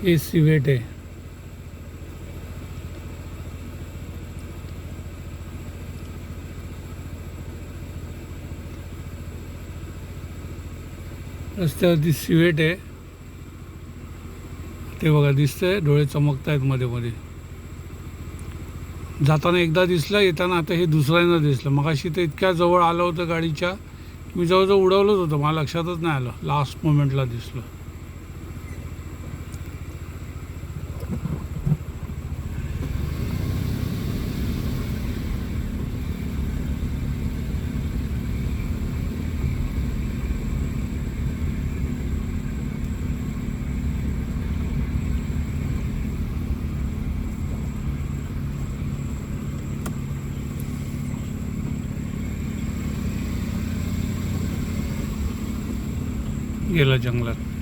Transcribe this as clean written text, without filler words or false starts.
हे सिवेट आहे. रस्त्यावरती सिवेट आहे. ते बघा दिसतंय, डोळे चमकत आहेत मध्ये मध्ये. जाताना एकदा दिसलं, येताना आता हे दुसऱ्यांदा दिसलं. मगाशी तर इतक्या जवळ आलं होतं गाडीच्या, मी जवळजवळ उडवलंच होतं, मला लक्षातच नाही आलं. लास्ट मोमेंटला दिसलं. गेला जंगलात.